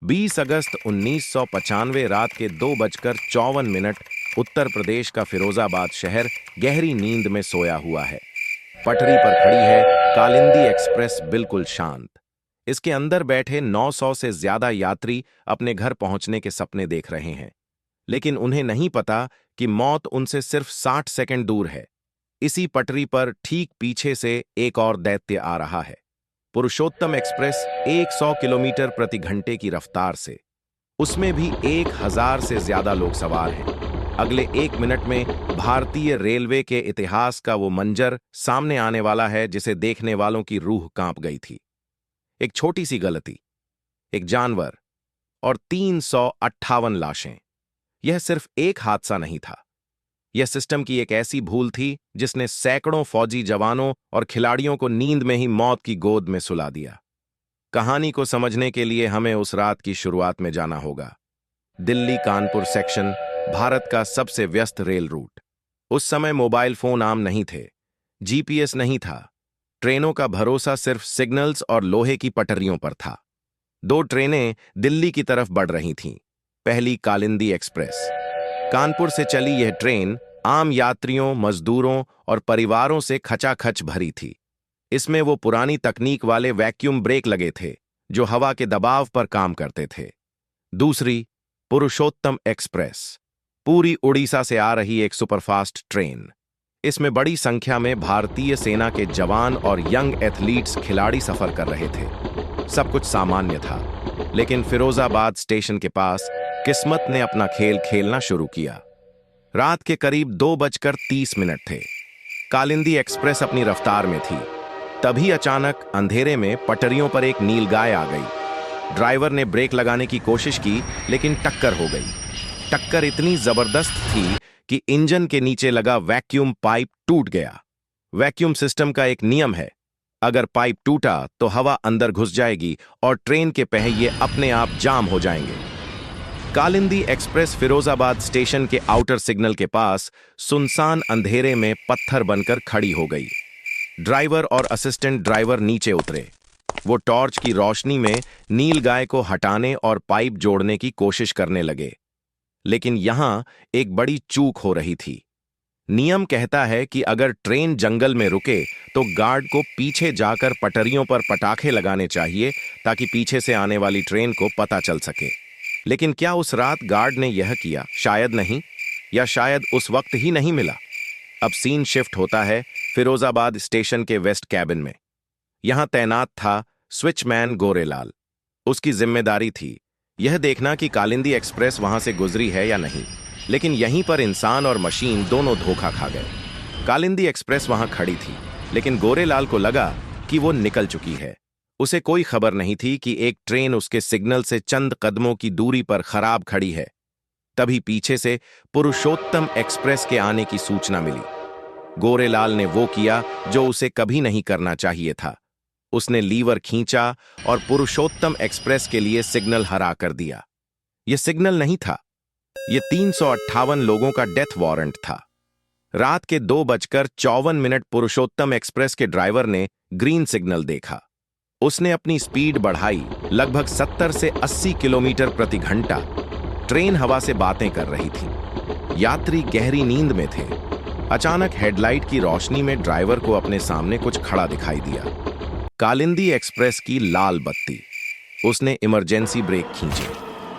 20 अगस्त 1995 रात के 2:54 उत्तर प्रदेश का फिरोजाबाद शहर गहरी नींद में सोया हुआ है। पटरी पर खड़ी है कालिंदी एक्सप्रेस, बिल्कुल शांत। इसके अंदर बैठे 900 से ज्यादा यात्री अपने घर पहुंचने के सपने देख रहे हैं, लेकिन उन्हें नहीं पता कि मौत उनसे सिर्फ 60 सेकंड दूर है। इसी पटरी पर ठीक पीछे से एक और दैत्य आ रहा है, पुरुषोत्तम एक्सप्रेस 100 किलोमीटर प्रति घंटे की रफ्तार से। उसमें भी 1000 से ज्यादा लोग सवार हैं। अगले 1 मिनट में भारतीय रेलवे के इतिहास का वो मंजर सामने आने वाला है जिसे देखने वालों की रूह कांप गई थी। एक छोटी सी गलती, एक जानवर और 358 लाशें। यह सिर्फ एक हादसा नहीं था, यह सिस्टम की एक ऐसी भूल थी जिसने सैकड़ों फौजी जवानों और खिलाड़ियों को नींद में ही मौत की गोद में सुला दिया। कहानी को समझने के लिए हमें उस रात की शुरुआत में जाना होगा। दिल्ली कानपुर सेक्शन भारत का सबसे व्यस्त रेल रूट। उस समय मोबाइल फोन आम नहीं थे, जीपीएस नहीं था। ट्रेनों का भरोसा सिर्फ सिग्नल्स और लोहे की पटरियों पर था। 2 ट्रेनें दिल्ली की तरफ बढ़ रही थीं। पहली कालिंदी एक्सप्रेस। कानपुर से चली यह ट्रेन आम यात्रियों, मजदूरों और परिवारों से खचाखच भरी थी। इसमें वो पुरानी तकनीक वाले वैक्यूम ब्रेक लगे थे जो हवा के दबाव पर काम करते थे। दूसरी पुरुषोत्तम एक्सप्रेस, पूरी उड़ीसा से आ रही एक सुपरफास्ट ट्रेन। इसमें बड़ी संख्या में भारतीय सेना के जवान और यंग एथलीट्स खिलाड़ी सफर कर रहे थे। सब कुछ सामान्य था, लेकिन फिरोजाबाद स्टेशन के पास किस्मत ने अपना खेल खेलना शुरू किया। रात के करीब 2:30 थे। कालिंदी एक्सप्रेस अपनी रफ्तार में थी। तभी अचानक अंधेरे में पटरियों पर एक नीलगाय आ गई। ड्राइवर ने ब्रेक लगाने की कोशिश की, लेकिन टक्कर हो गई। टक्कर इतनी जबरदस्त थी कि इंजन के नीचे लगा वैक्यूम पाइप टूट गया। वैक्यूम सिस्टम का एक नियम है, अगर पाइप टूटा तो हवा अंदर घुस जाएगी और ट्रेन के पहिए अपने आप जाम हो जाएंगे। कालिंदी एक्सप्रेस फिरोजाबाद स्टेशन के आउटर सिग्नल के पास सुनसान अंधेरे में पत्थर बनकर खड़ी हो गई। ड्राइवर और असिस्टेंट ड्राइवर नीचे उतरे। वो टॉर्च की रोशनी में नीलगाय को हटाने और पाइप जोड़ने की कोशिश करने लगे, लेकिन यहां एक बड़ी चूक हो रही थी। नियम कहता है कि अगर ट्रेन जंगल में रुके तो गार्ड को पीछे जाकर पटरियों पर पटाखे लगाने चाहिए ताकि पीछे से आने वाली ट्रेन को पता चल सके। लेकिन क्या उस रात गार्ड ने यह किया? शायद नहीं, या शायद उस वक्त ही नहीं मिला। अब सीन शिफ्ट होता है फिरोजाबाद स्टेशन के वेस्ट कैबिन में। यहां तैनात था स्विचमैन गोरेलाल। उसकी जिम्मेदारी थी यह देखना कि कालिंदी एक्सप्रेस वहां से गुजरी है या नहीं, लेकिन यहीं पर इंसान और मशीन दोनों धोखा खा गए। कालिंदी एक्सप्रेस वहां खड़ी थी, लेकिन गोरेलाल को लगा कि वो निकल चुकी है। उसे कोई खबर नहीं थी कि एक ट्रेन उसके सिग्नल से चंद कदमों की दूरी पर खराब खड़ी है। तभी पीछे से पुरुषोत्तम एक्सप्रेस के आने की सूचना मिली। गोरेलाल ने वो किया जो उसे कभी नहीं करना चाहिए था। उसने लीवर खींचा और पुरुषोत्तम एक्सप्रेस के लिए सिग्नल हरा कर दिया। यह सिग्नल नहीं था, यह 358 लोगों का डेथ वारंट था। रात के 2:54 पुरुषोत्तम एक्सप्रेस के ड्राइवर ने ग्रीन सिग्नल देखा। उसने अपनी स्पीड बढ़ाई, लगभग 70 से 80 किलोमीटर प्रति घंटा। ट्रेन हवा से बातें कर रही थी। यात्री गहरी नींद में थे। अचानक हेडलाइट की रोशनी में ड्राइवर को अपने सामने कुछ खड़ा दिखाई दिया। कालिंदी एक्सप्रेस की लाल बत्ती। उसने इमरजेंसी ब्रेक खींचे।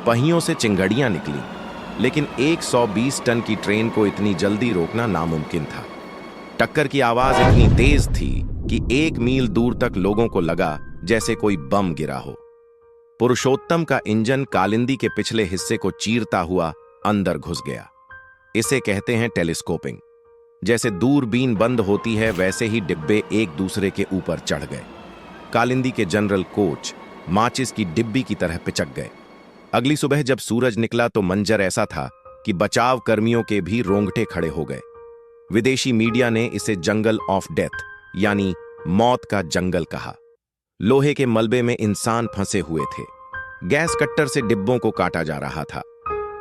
पहियों से चिंगारियां निकली, लेकिन 120 टन की ट्रेन को इतनी जल्दी रोकना नामुमकिन था। टक्कर की आवाज इतनी तेज थी कि 1 मील दूर तक लोगों को लगा जैसे कोई बम गिरा हो। पुरुषोत्तम का इंजन कालिंदी के पिछले हिस्से को चीरता हुआ अंदर घुस गया। इसे कहते हैं टेलीस्कोपिंग। जैसे दूरबीन बंद होती है, वैसे ही डिब्बे एक दूसरे के ऊपर चढ़ गए। कालिंदी के जनरल कोच माचिस की डिब्बी की तरह पिचक गए। अगली सुबह जब सूरज निकला तो मंजर ऐसा था कि बचाव कर्मियों के भी रोंगटे खड़े हो गए। विदेशी मीडिया ने इसे जंगल ऑफ डेथ, यानी मौत का जंगल कहा। लोहे के मलबे में इंसान फंसे हुए थे। गैस कट्टर से डिब्बों को काटा जा रहा था।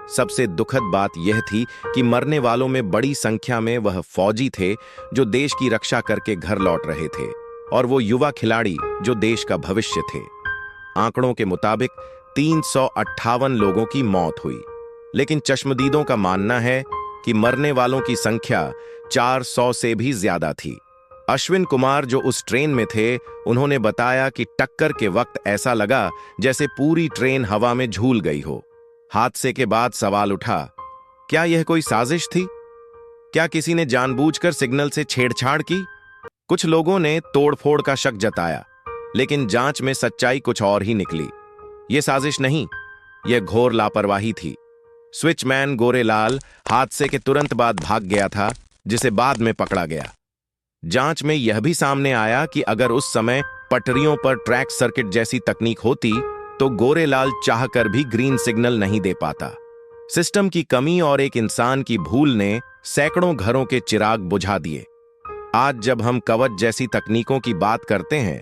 सबसे दुखद बात यह थी कि मरने वालों में बड़ी संख्या में वह फौजी थे जो देश की रक्षा करके घर लौट रहे थे, और वो युवा खिलाड़ी जो देश का भविष्य थे। आंकड़ों के मुताबिक 358 लोगों की मौत हुई, लेकिन चश्मदीदों का मानना है कि मरने वालों की संख्या 400 से भी ज्यादा थी। अश्विन कुमार जो उस ट्रेन में थे, उन्होंने बताया कि टक्कर के वक्त ऐसा लगा जैसे पूरी ट्रेन हवा में झूल गई हो। हादसे के बाद सवाल उठा, क्या यह कोई साजिश थी? क्या किसी ने जानबूझकर सिग्नल से छेड़छाड़ की? कुछ लोगों ने तोड़फोड़ का शक जताया, लेकिन जांच में सच्चाई कुछ और ही निकली। यह साजिश नहीं, यह घोर लापरवाही थी। स्विचमैन गोरेलाल हादसे के तुरंत बाद भाग गया था, जिसे बाद में पकड़ा गया। जांच में यह भी सामने आया कि अगर उस समय पटरियों पर ट्रैक सर्किट जैसी तकनीक होती तो गोरेलाल चाहकर भी ग्रीन सिग्नल नहीं दे पाता। सिस्टम की कमी और एक इंसान की भूल ने सैकड़ों घरों के चिराग बुझा दिए। आज जब हम कवच जैसी तकनीकों की बात करते हैं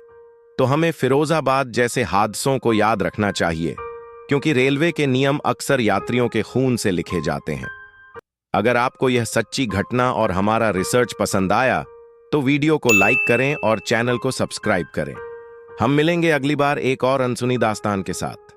तो हमें फिरोजाबाद जैसे हादसों को याद रखना चाहिए, क्योंकि रेलवे के नियम अक्सर यात्रियों के खून से लिखे जाते हैं। अगर आपको यह सच्ची घटना और हमारा रिसर्च पसंद आया तो वीडियो को लाइक करें और चैनल को सब्सक्राइब करें। हम मिलेंगे अगली बार एक और अनसुनी दास्तान के साथ।